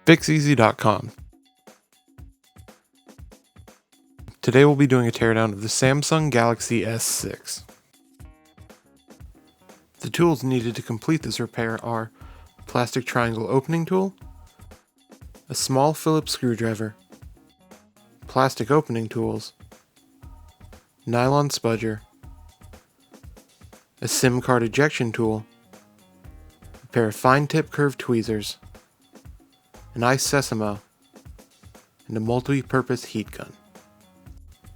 Fixez.com. Today we'll be doing a teardown of the Samsung Galaxy S6. The tools needed to complete this repair are a plastic triangle opening tool, a small Phillips screwdriver, plastic opening tools, nylon spudger, a SIM card ejection tool, a pair of fine tip curved tweezers, an ice sesamo, and a multi-purpose heat gun.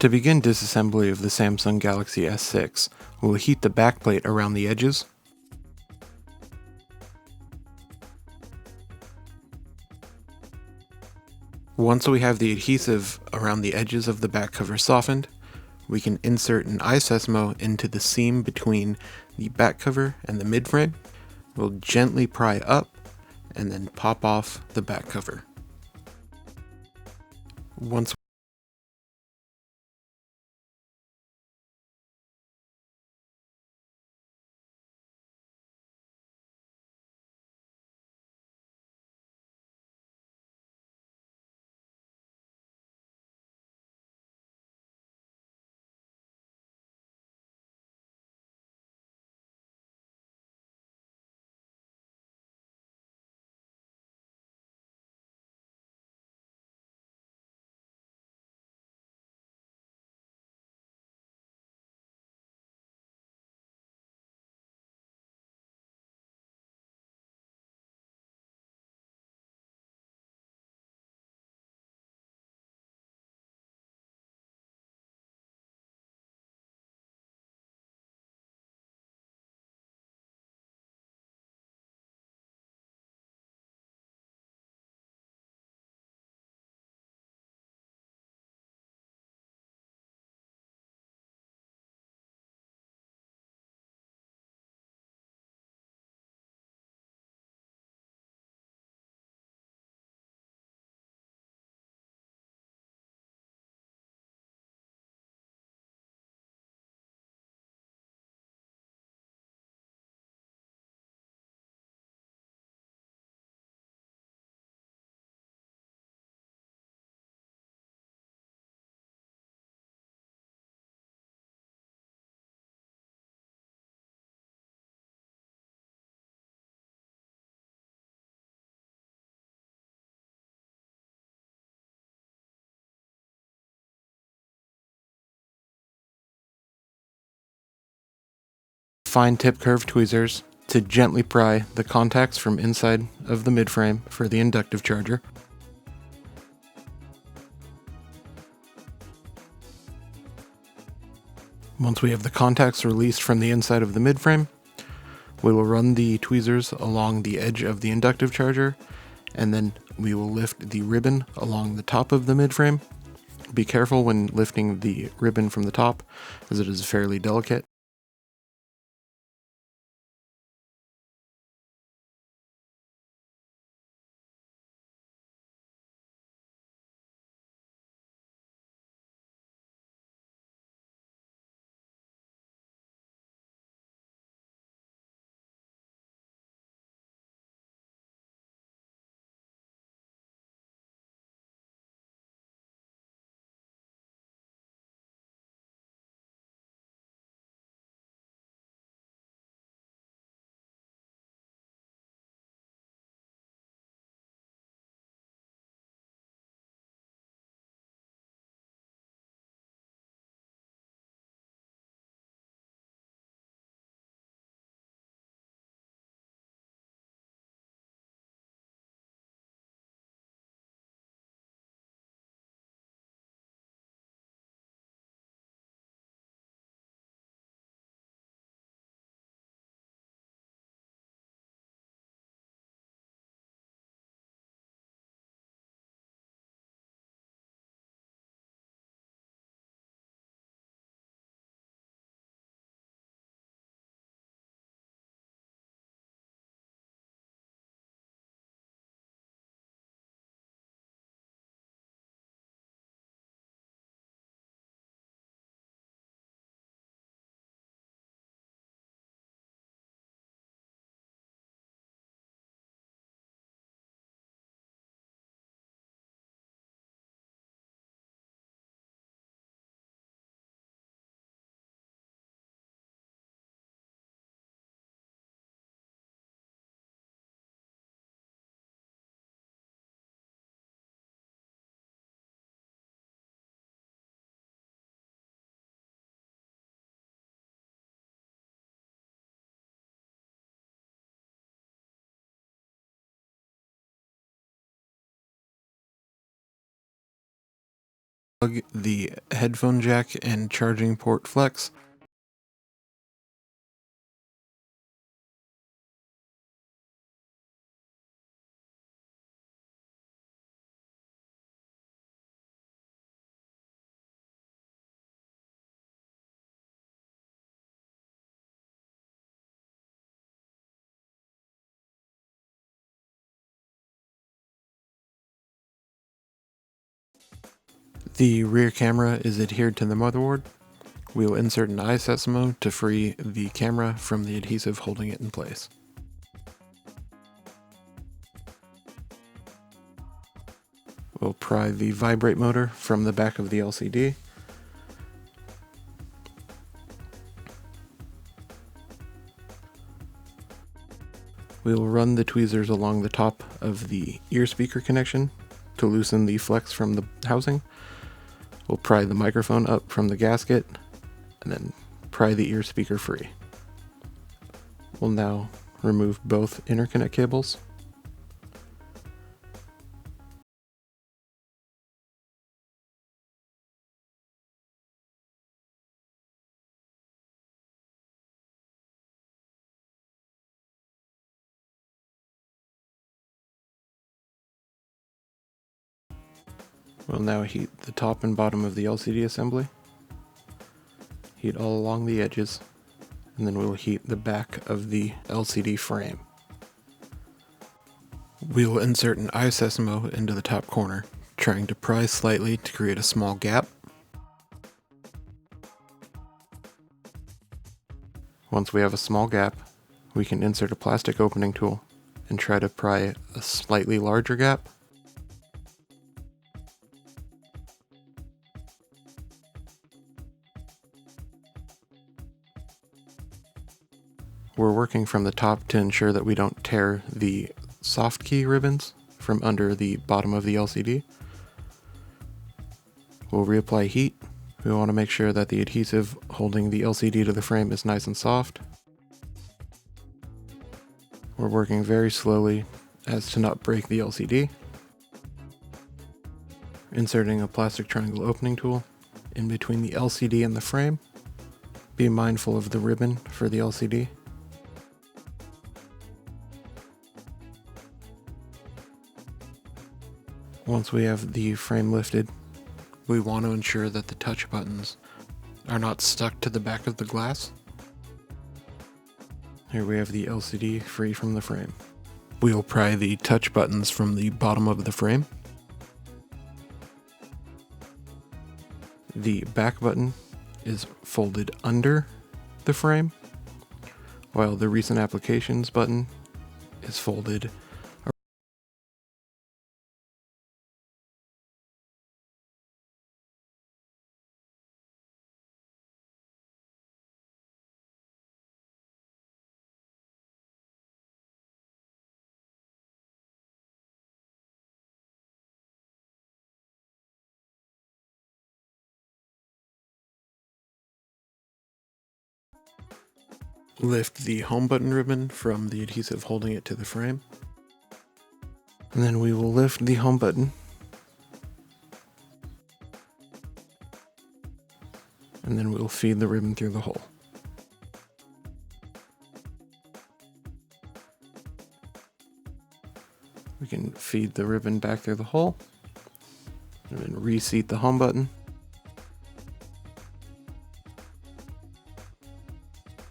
To begin disassembly of the Samsung Galaxy S6, we will heat the backplate around the edges. Once we have the adhesive around the edges of the back cover softened, we can insert an ice sesamo into the seam between the back cover and the midframe. We'll gently pry up and then pop off the back cover. Once fine tip curved tweezers to gently pry the contacts from inside of the midframe for the inductive charger. Once we have the contacts released from the inside of the midframe, we will run the tweezers along the edge of the inductive charger, and then we will lift the ribbon along the top of the midframe. Be careful when lifting the ribbon from the top, as it is fairly delicate. Plug the headphone jack and charging port flex. The rear camera is adhered to the motherboard. We will insert an iSesamo to free the camera from the adhesive holding it in place. We'll pry the vibrate motor from the back of the LCD. We will run the tweezers along the top of the ear speaker connection to loosen the flex from the housing. We'll pry the microphone up from the gasket and then pry the ear speaker free. We'll now remove both interconnect cables. We'll now heat the top and bottom of the LCD assembly. Heat all along the edges, and then we'll heat the back of the LCD frame. We will insert an iSesamo into the top corner, trying to pry slightly to create a small gap. Once we have a small gap, we can insert a plastic opening tool and try to pry a slightly larger gap. We're working from the top to ensure that we don't tear the soft key ribbons from under the bottom of the LCD. We'll reapply heat. We want to make sure that the adhesive holding the LCD to the frame is nice and soft. We're working very slowly as to not break the LCD. Inserting a plastic triangle opening tool in between the LCD and the frame. Be mindful of the ribbon for the LCD. Once we have the frame lifted, we want to ensure that the touch buttons are not stuck to the back of the glass. Here we have the LCD free from the frame. We'll pry the touch buttons from the bottom of the frame. The back button is folded under the frame, while the recent applications button is folded. Lift the home button ribbon from the adhesive holding it to the frame. And then we will lift the home button. And then we'll feed the ribbon through the hole. We can feed the ribbon back through the hole. And then reseat the home button.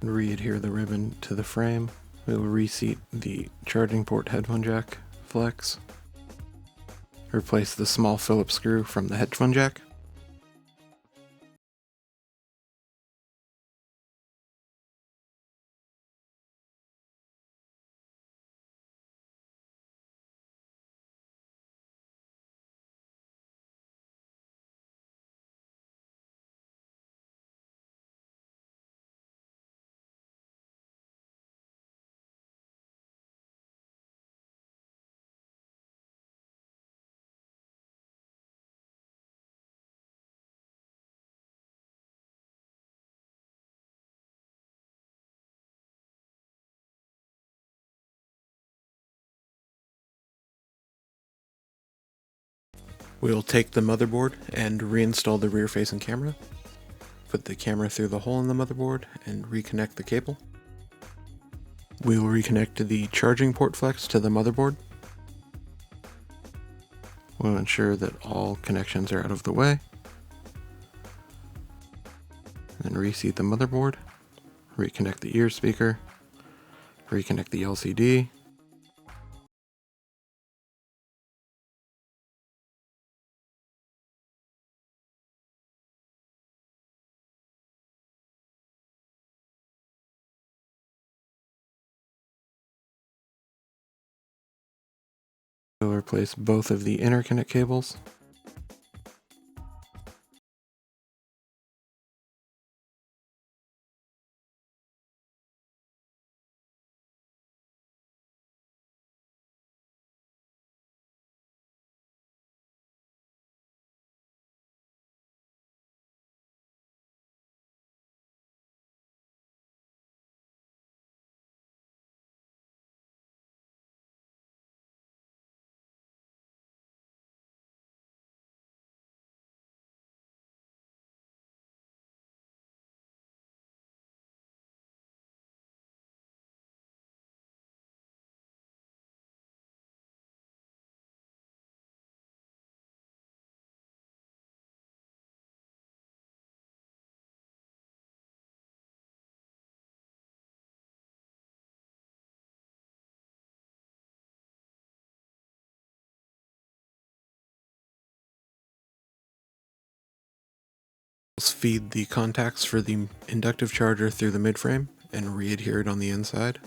Re-adhere the ribbon to the frame. We will reseat the charging port headphone jack flex. Replace the small Phillips screw from the headphone jack. We'll take the motherboard and reinstall the rear-facing camera. Put the camera through the hole in the motherboard and reconnect the cable. We will reconnect the charging port flex to the motherboard. We'll ensure that all connections are out of the way. Then reseat the motherboard, reconnect the ear speaker, reconnect the LCD. We'll replace both of the interconnect cables. Feed the contacts for the inductive charger through the midframe and re-adhere it on the inside.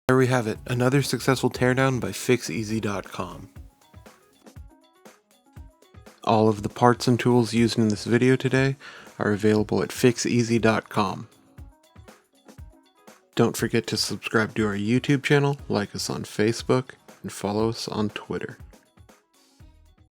There we have it, another successful teardown by Fixez.com. All of the parts and tools used in this video today are available at Fixez.com. Don't forget to subscribe to our YouTube channel, like us on Facebook, and follow us on Twitter.